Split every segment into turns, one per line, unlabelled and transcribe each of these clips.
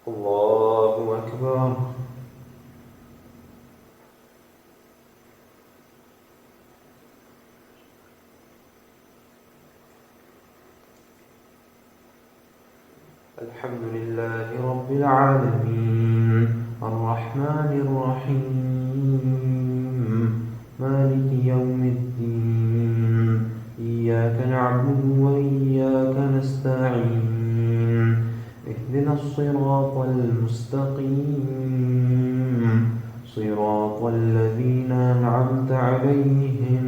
الله أكبر. الحمد لله رب العالمين الرحمن الرحيم مالك يوم الدين إياك نعبد وإياك نستعين اهدنا الصراط المستقيم صراط الذين أنعمت عليهم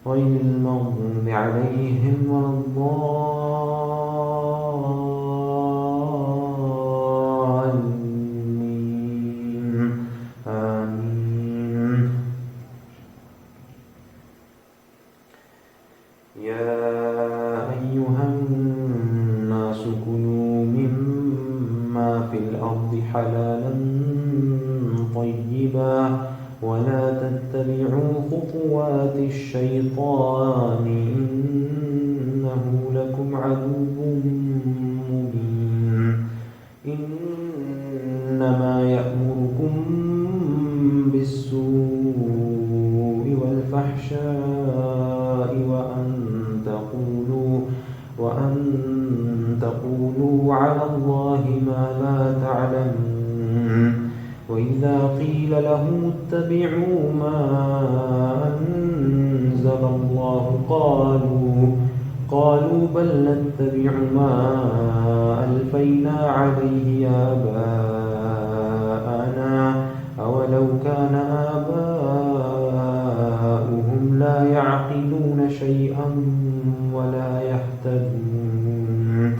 غير المغضوب عليهم ولا الضالين آمين. يا أيها الناس كلوا مما في الأرض حلالا طيبا ولا تتبعوا خطوات الشيطان إنه لكم عدو مبين. إنما يأمركم بالسوء والفحشاء وأن تقولوا على الله ما لا تعلمون. وإذا قيل لهم اتبعوا ما أنزل الله قالوا بل نتبع ما ألفينا عليه آباءنا أولو كان آباؤهم لا يعقلون شيئا ولا يهتدون.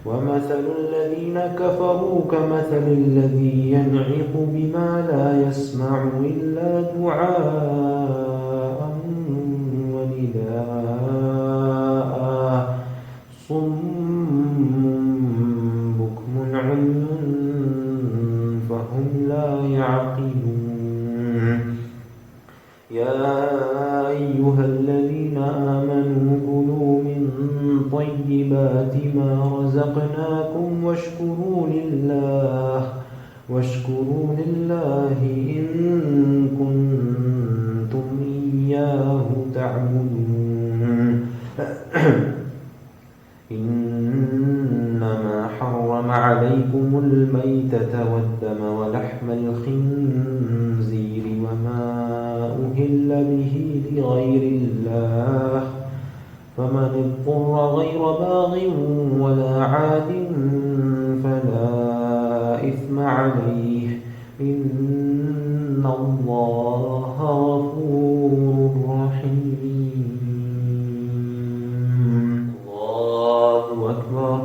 ومثل الذين كفروا كمثل الذي ينعق بما لا يسمع إلا دعاء ونداء صم بكم عمي فهم لا يعقلون. يا أيها الذين آمنوا كلوا من طيبات ما رزقناكم واشكروا لله إن كنتم إياه تعبدون. إنما حرم عليكم الميتة والدم ولحم الخنزير وما أهل به لغير الله فمن اضطر غير باغ ولا عاد فلا إثم عليه إن الله غفور رحيم. الله أكبر.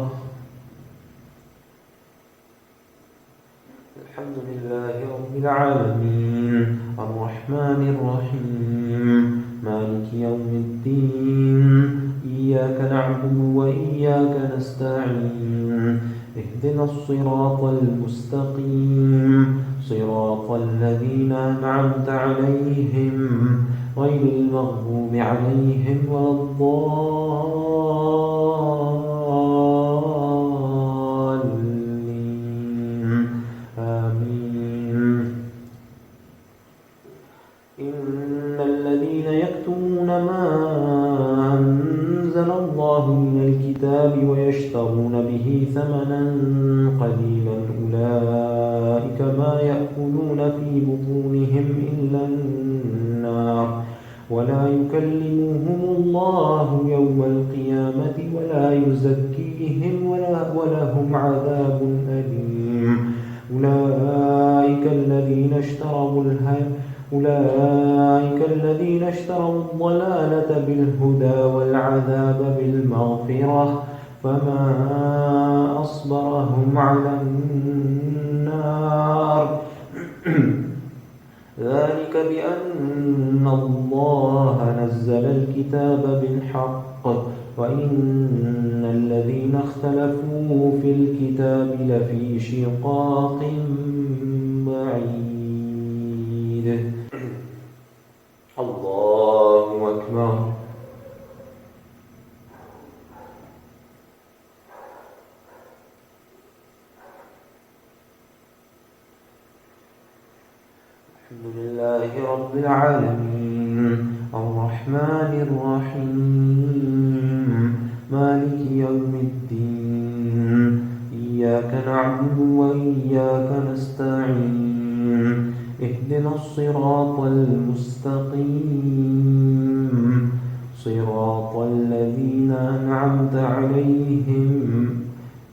الحمد لله رب العالمين الرحمن الرحيم مالك يوم الدين إياك نعبد وإياك نستعين اهدنا الصراط المستقيم صراط الذين أنعمت عليهم غير المغضوب عليهم ولا الضالين آمين. إن الذين يكتمون ما أنزل الله من الكتاب ويشترون به ثمنا قليلا أولئك ما يأكلون في بطونهم إلا النار ولا يكلمهم الله يوم القيامة ولا يزكيهم ولهم عذاب أليم. أولئك الذين اشتروا الضلالة بالهدى والعذاب بالمغفرة فما أصبرهم على النار. ذلك بأن الله نزل الكتاب بالحق وإن الذين اختلفوا في الكتاب لفي شقاق بعيد. الله أكبر. الحمد لله رب العالمين الرحمن الرحيم مالك يوم الدين إياك نعبد وإياك نستعين اهدنا الصراط المستقيم صراط الذين أنعمت عليهم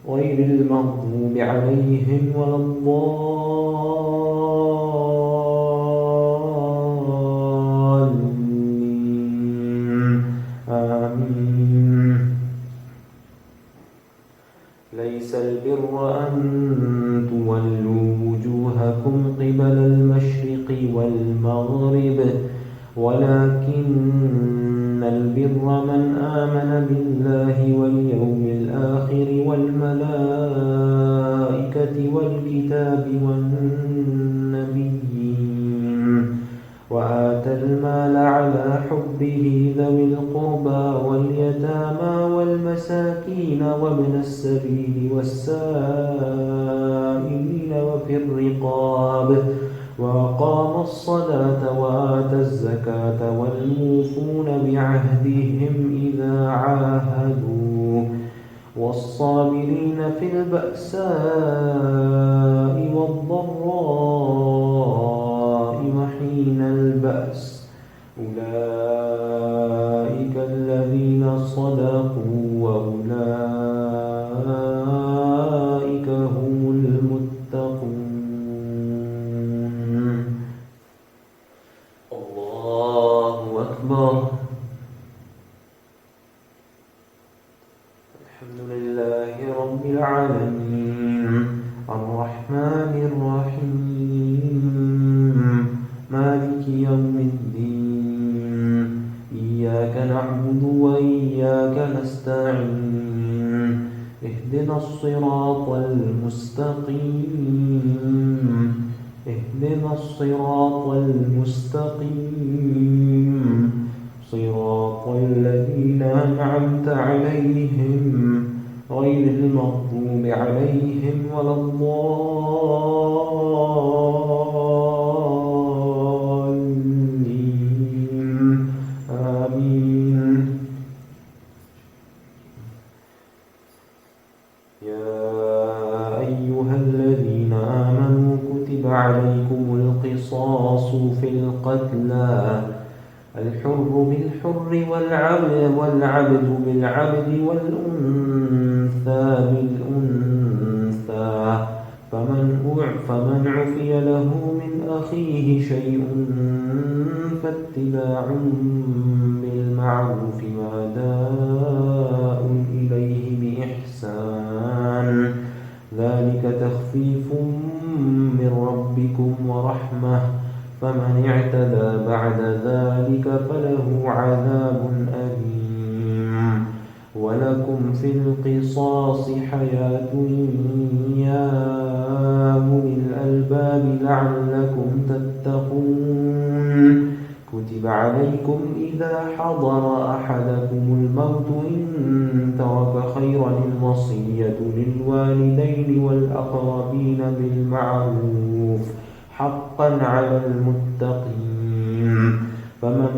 غير المغضوب عليهم ولا الضالين آمين. ليس البر أن تولوا وجوهكم قبل المشرق والمغرب ولكن البر من آمن بالله واليوم الآخر والملائكة والكتاب والنبيين وآتى المال على حبه ذوي القربى واليتامى والمساكين وابن السبيل والسائلين وفي الرقاب وأقام الصلاة وآتى الزكاة والموفون بعهدهم إذا عاهدوا والصابرين في البأساء والضراء وحين البأس أولئك الذين صدقوا وأولئك هم المتقون. الله أكبر. الحمد لله رب العالمين الرحمن الرحيم مالك يوم الدين إياك نعبد وإياك نستعين اهدنا الصراط المستقيم اهدنا الصراط المستقيم صراط الذين أنعمت عليهم غير المغضوب عليهم ولا الضالين آمين. يا أيها الذين آمنوا كتب عليكم القصاص في القتلى الحر بالحر والعبد بالعبد والأنثى بالأنثى فمن عفي له من أخيه شيء فاتباع بالمعروف وأداء إليه بإحسان ذلك تخفيف من ربكم ورحمة فمن اعتدى بعد ذلك فله عذاب أليم. ولكم في القصاص حياة يا أولي الألباب لعلكم تتقون. كتب عليكم إذا حضر أحدكم الموت إن ترك خيرا الوصية للوالدين والأقربين بالمعروف حقا على المتقين فمن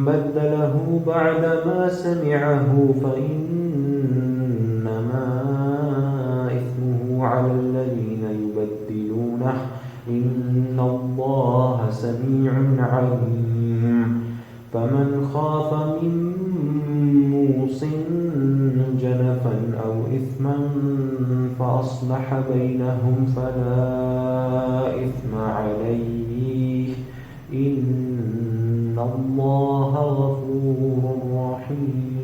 بدله بعدما سمعه فإنما إثمه على الذين يبدلونه إن الله سميع عليم. فمن خاف من موص جنفا أو إثما فأصلح بينهم فلا إثم عليه إن الله غفور رحيم.